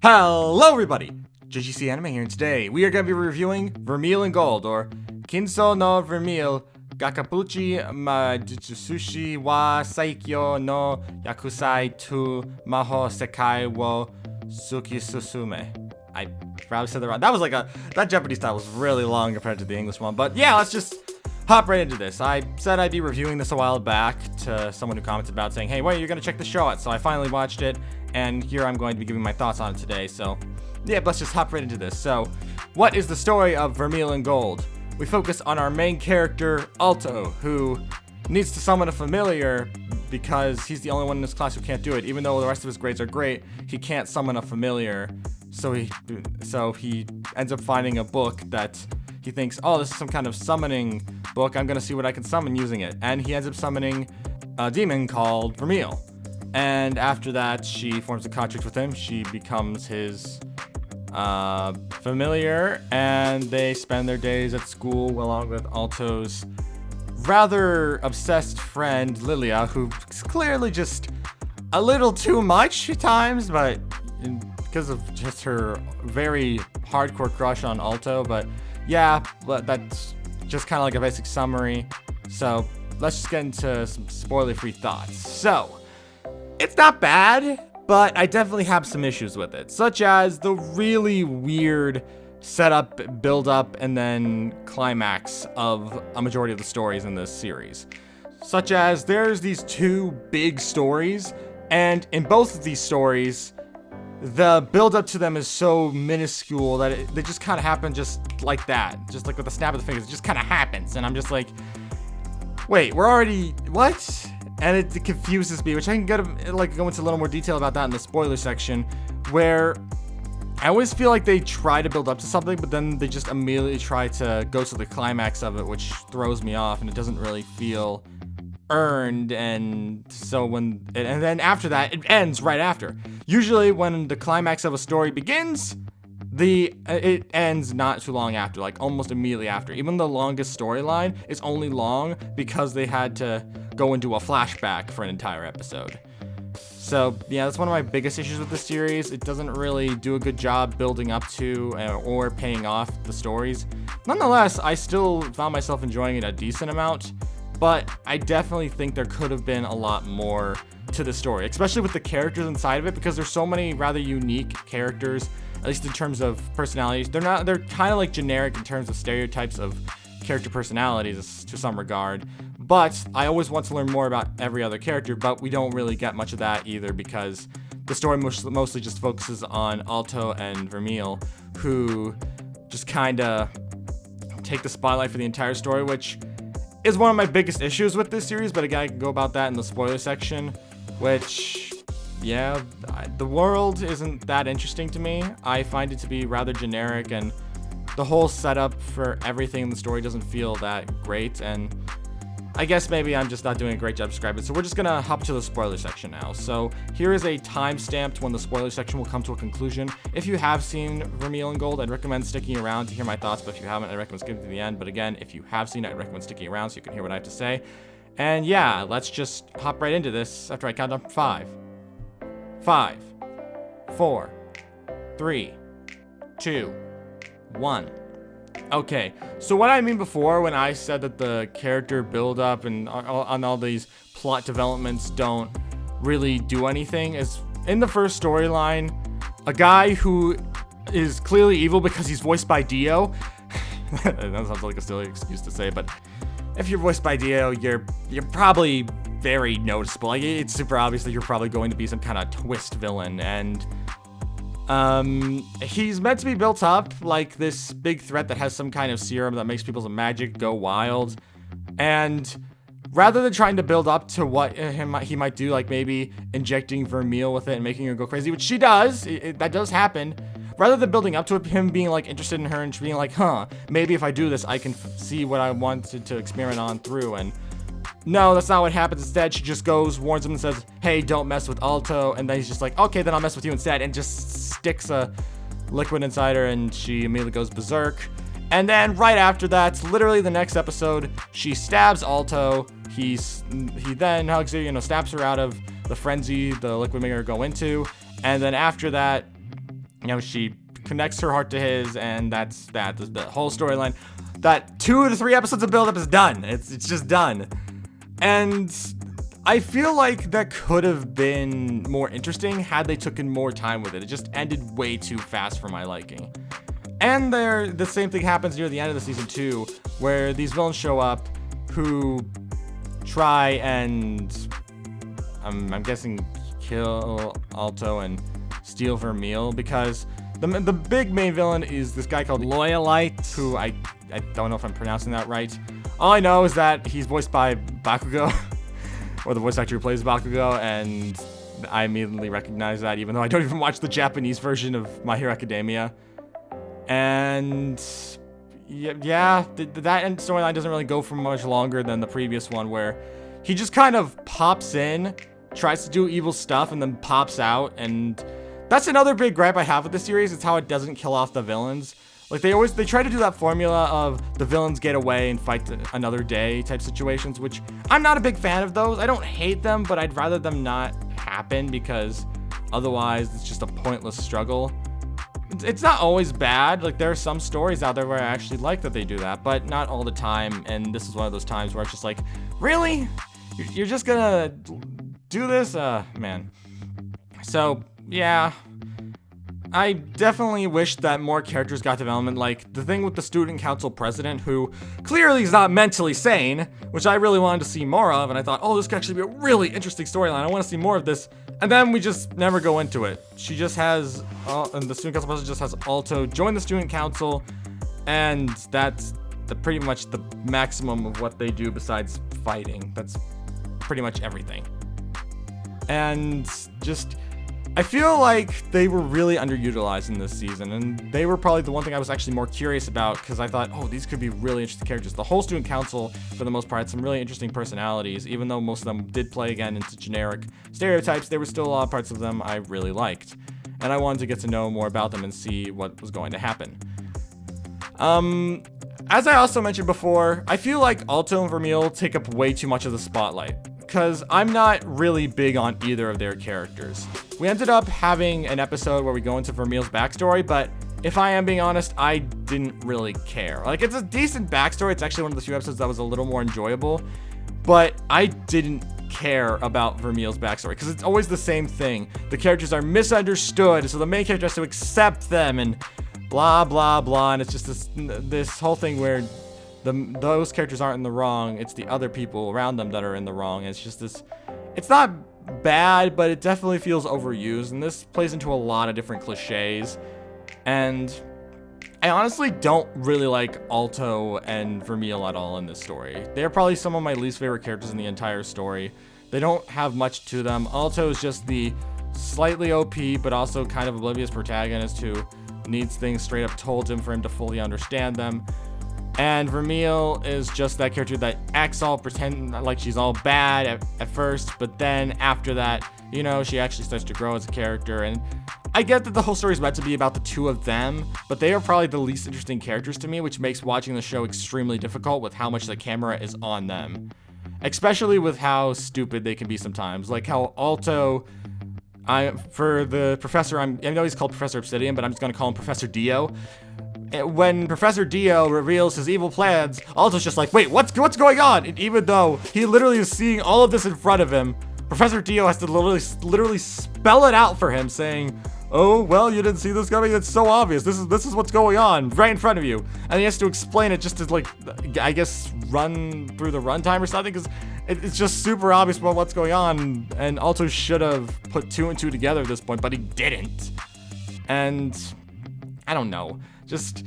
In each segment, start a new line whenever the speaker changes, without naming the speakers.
Hello everybody! JGC Anime here, and today we are going to be reviewing Vermeil in Gold, or Kinso no Vermeil Gakapuchi Majutsushi wa Saikyo no Yakusai tu Maho Sekai wo Tsukisusume. I probably said that wrong. That Japanese title was really long compared to the English one, but yeah, let's just hop right into this. I said I'd be reviewing this a while back to someone who commented about saying, hey, wait, you're going to check the show out. So I finally watched it, and here I'm going to be giving my thoughts on it today. So yeah, let's just hop right into this. So what is the story of Vermeil in Gold? We focus on our main character, Alto, who needs to summon a familiar because he's the only one in this class who can't do it. Even though the rest of his grades are great, he can't summon a familiar. So he ends up finding a book that he thinks, oh, this is some kind of summoning book. I'm gonna see what I can summon using it. And he ends up summoning a demon called Vermeil. And after that, she forms a contract with him. She becomes his familiar, and they spend their days at school along with Alto's rather obsessed friend Lilia, who's clearly just a little too much at times, but because of just her very hardcore crush on Alto. But yeah, that's just kind of like a basic summary. So let's just get into some spoiler-free thoughts. So it's not bad, but I definitely have some issues with it, such as the really weird setup, build-up, and then climax of a majority of the stories in this series. Such as there's these two big stories, and in both of these stories, the build-up to them is so minuscule that they just kind of happen just like that. Just like with the snap of the fingers, it just kind of happens, and I'm just like, wait, we're already, what? And it confuses me, which I can go into a little more detail about that in the spoiler section, where I always feel like they try to build up to something, but then they just immediately try to go to the climax of it, which throws me off, and it doesn't really feel earned. And so and then after that, it ends right after. Usually when the climax of a story begins, it ends not too long after, like almost immediately after. Even the longest storyline is only long because they had to go into a flashback for an entire episode. So yeah, that's one of my biggest issues with the series. It doesn't really do a good job building up to or paying off the stories. Nonetheless, I still found myself enjoying it a decent amount, but I definitely think there could have been a lot more to the story, especially with the characters inside of it, because there's so many rather unique characters, at least in terms of personalities. They're kind of like generic in terms of stereotypes of character personalities to some regard, but I always want to learn more about every other character, but we don't really get much of that either because the story mostly just focuses on Alto and Vermeil, who just kind of take the spotlight for the entire story, which is one of my biggest issues with this series. But again, I can go about that in the spoiler section, which, yeah, the world isn't that interesting to me. I find it to be rather generic, and the whole setup for everything in the story doesn't feel that great, and I guess maybe I'm just not doing a great job describing it. So we're just gonna hop to the spoiler section now. So here is a timestamp when the spoiler section will come to a conclusion. If you have seen Vermeil in Gold, I'd recommend sticking around to hear my thoughts, but if you haven't, I'd recommend skipping to the end. But again, if you have seen it, I'd recommend sticking around so you can hear what I have to say. And yeah, let's just hop right into this after I count down 5, 4, 3, 2, 1. Okay, so what I mean before when I said that the character build-up and on all these plot developments don't really do anything is, in the first storyline, a guy who is clearly evil because he's voiced by Dio. That sounds like a silly excuse to say, but if you're voiced by Dio, you're probably very noticeable. Like, it's super obvious that you're probably going to be some kind of twist villain, and he's meant to be built up like this big threat that has some kind of serum that makes people's magic go wild. And rather than trying to build up to what he might do, like maybe injecting Vermeil with it and making her go crazy, which she does, that does happen. Rather than building up to it, him being like interested in her and being like, maybe if I do this, I can see what I wanted to experiment on through. And no, that's not what happens. Instead, she just goes, warns him, and says, hey, don't mess with Alto. And then he's just like, okay, then I'll mess with you instead, and just sticks a liquid inside her, and she immediately goes berserk. And then right after that, literally the next episode, she stabs Alto. He then hugs her, snaps her out of the frenzy the liquid made her go into. And then after that, she connects her heart to his, and that's that. The whole storyline, that 2 to 3 episodes of build-up is done. It's just done. And I feel like that could have been more interesting had they taken more time with it. It just ended way too fast for my liking. And the same thing happens near the end of the season 2, where these villains show up who try and, I'm guessing, kill Alto and steal Vermeil, because the big main villain is this guy called Loyalite, who I don't know if I'm pronouncing that right. All I know is that he's voiced by Bakugo, or the voice actor who plays Bakugo, and I immediately recognize that, even though I don't even watch the Japanese version of My Hero Academia. And yeah, that storyline doesn't really go for much longer than the previous one, where he just kind of pops in, tries to do evil stuff, and then pops out. And that's another big gripe I have with the series. It's how it doesn't kill off the villains. Like, they try to do that formula of the villains get away and fight another day type situations, which I'm not a big fan of those. I don't hate them, but I'd rather them not happen, because otherwise it's just a pointless struggle. It's not always bad. Like, there are some stories out there where I actually like that they do that, but not all the time. And this is one of those times where it's just like, really? You're just gonna do this? Man. So, yeah. I definitely wish that more characters got development, like the thing with the student council president, who clearly is not mentally sane, which I really wanted to see more of, and I thought, oh, this could actually be a really interesting storyline. I want to see more of this. And then we just never go into it. She just has, and the student council president just has Alto join the student council, and that's pretty much the maximum of what they do besides fighting. That's pretty much everything. And just, I feel like they were really underutilized in this season, and they were probably the one thing I was actually more curious about, because I thought, oh, these could be really interesting characters. The whole student council, for the most part, had some really interesting personalities. Even though most of them did play again into generic stereotypes, there were still a lot of parts of them I really liked, and I wanted to get to know more about them and see what was going to happen. As I also mentioned before, I feel like Alto and Vermeil take up way too much of the spotlight, because I'm not really big on either of their characters. We ended up having an episode where we go into Vermeil's backstory, but if I am being honest, I didn't really care. Like, it's a decent backstory. It's actually one of the few episodes that was a little more enjoyable, but I didn't care about Vermeil's backstory, because it's always the same thing. The characters are misunderstood, so the main character has to accept them, and blah, blah, blah, and it's just this whole thing where those characters aren't in the wrong, it's the other people around them that are in the wrong. It's just this, it's not bad, but it definitely feels overused, and this plays into a lot of different cliches. And I honestly don't really like Alto and Vermeil at all in this story. They're probably some of my least favorite characters in the entire story. They don't have much to them. Alto is just the slightly OP, but also kind of oblivious protagonist who needs things straight up told to him for him to fully understand them. And Vermeil is just that character that acts all pretend like she's all bad at first, but then after that, you know, she actually starts to grow as a character. And I get that the whole story is meant to be about the two of them, but they are probably the least interesting characters to me, which makes watching the show extremely difficult with how much the camera is on them. Especially with how stupid they can be sometimes. Like how Alto, for the professor, I know he's called Professor Obsidian, but I'm just gonna call him Professor Dio. When Professor Dio reveals his evil plans, Alto's just like, wait, what's going on? And even though he literally is seeing all of this in front of him, Professor Dio has to literally spell it out for him, saying, oh, well, you didn't see this coming? It's so obvious. This is what's going on right in front of you. And he has to explain it just to, like, I guess, run through the runtime or something, because it's just super obvious about what's going on. And Alto should have put 2 and 2 together at this point, but he didn't. And I don't know. Just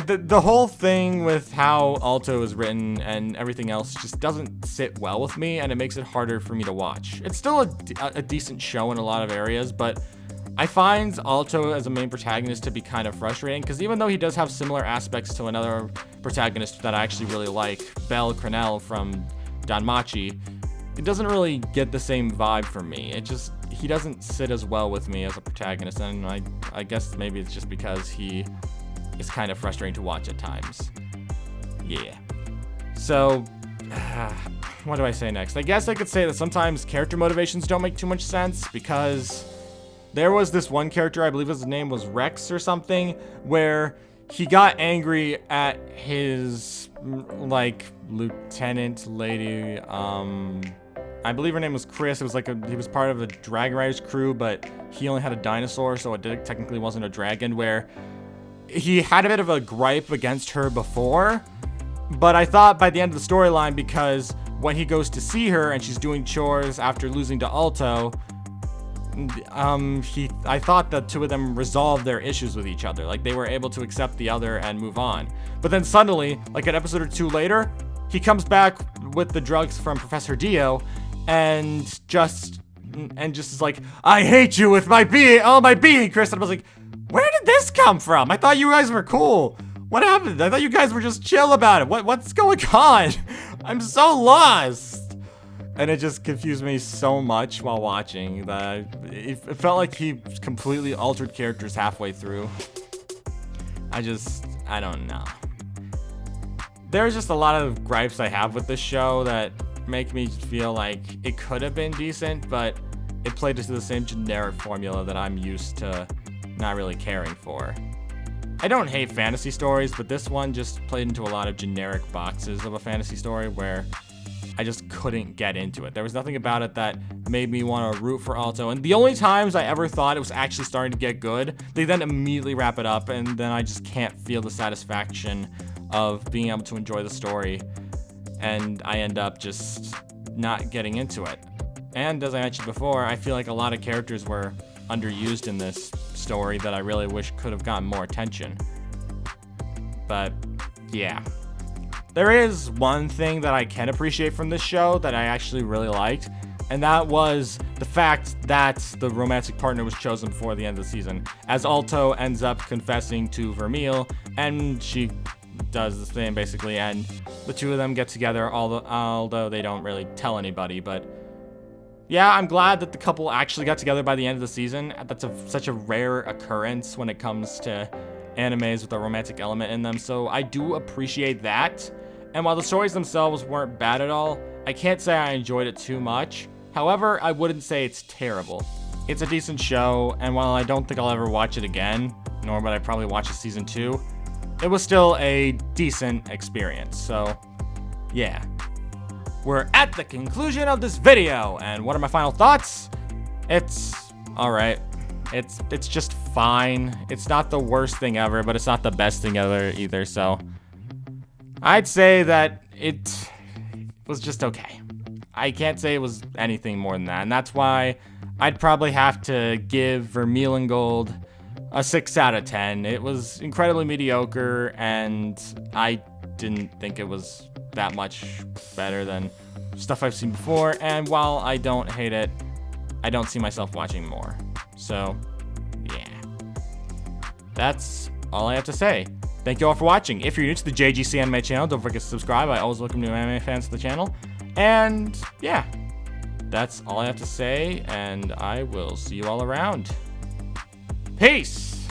the whole thing with how Alto is written and everything else just doesn't sit well with me, and it makes it harder for me to watch. It's still a decent show in a lot of areas, but I find Alto as a main protagonist to be kind of frustrating, because even though he does have similar aspects to another protagonist that I actually really like, Belle Crenel from Danmachi, it doesn't really get the same vibe from me. He doesn't sit as well with me as a protagonist, and I guess maybe it's just because he is kind of frustrating to watch at times. Yeah. So, what do I say next? I guess I could say that sometimes character motivations don't make too much sense, because There was this one character, I believe his name was Rex or something, where he got angry at his, like, lieutenant lady, I believe her name was Chris. It was like he was part of a Dragon Riders crew, but he only had a dinosaur, so it technically wasn't a dragon, where he had a bit of a gripe against her before, but I thought by the end of the storyline, because when he goes to see her and she's doing chores after losing to Alto, I thought the two of them resolved their issues with each other. Like, they were able to accept the other and move on. But then suddenly, like an episode or two later, he comes back with the drugs from Professor Dio and just is like, I hate you with my being, all my being, Chris. And I was like, where did this come from? I thought you guys were cool. What happened? I thought you guys were just chill about it. What's going on? I'm so lost. And it just confused me so much while watching that it felt like he completely altered characters halfway through. I don't know. There's just a lot of gripes I have with this show that make me feel like it could have been decent, but it played into the same generic formula that I'm used to not really caring for. I don't hate fantasy stories, but this one just played into a lot of generic boxes of a fantasy story where I just couldn't get into it. There was nothing about it that made me want to root for Alto. And the only times I ever thought it was actually starting to get good, they then immediately wrap it up, and then I just can't feel the satisfaction of being able to enjoy the story. And I end up just not getting into it. And as I mentioned before, I feel like a lot of characters were underused in this story that I really wish could have gotten more attention. But yeah. There is one thing that I can appreciate from this show that I actually really liked, and that was the fact that the romantic partner was chosen before the end of the season, as Alto ends up confessing to Vermeil, and she does the thing basically, and the two of them get together, although they don't really tell anybody. But yeah, I'm glad that the couple actually got together by the end of the season. That's such a rare occurrence when it comes to animes with a romantic element in them, so I do appreciate that. And while the stories themselves weren't bad at all, I can't say I enjoyed it too much. However, I wouldn't say it's terrible. It's a decent show, and while I don't think I'll ever watch it again, nor would I probably watch a season 2, it was still a decent experience. So yeah, we're at the conclusion of this video, and what are my final thoughts? It's alright. It's just fine. It's not the worst thing ever, but it's not the best thing ever either, so I'd say that it was just okay. I can't say it was anything more than that, and that's why I'd probably have to give Vermeil and Gold a 6 out of 10. It was incredibly mediocre, and I didn't think it was that much better than stuff I've seen before, and while I don't hate it, I don't see myself watching more. So, yeah. That's all I have to say. Thank you all for watching. If you're new to the JGC Anime channel, don't forget to subscribe. I always welcome new anime fans to the channel. And yeah, that's all I have to say, and I will see you all around. Peace!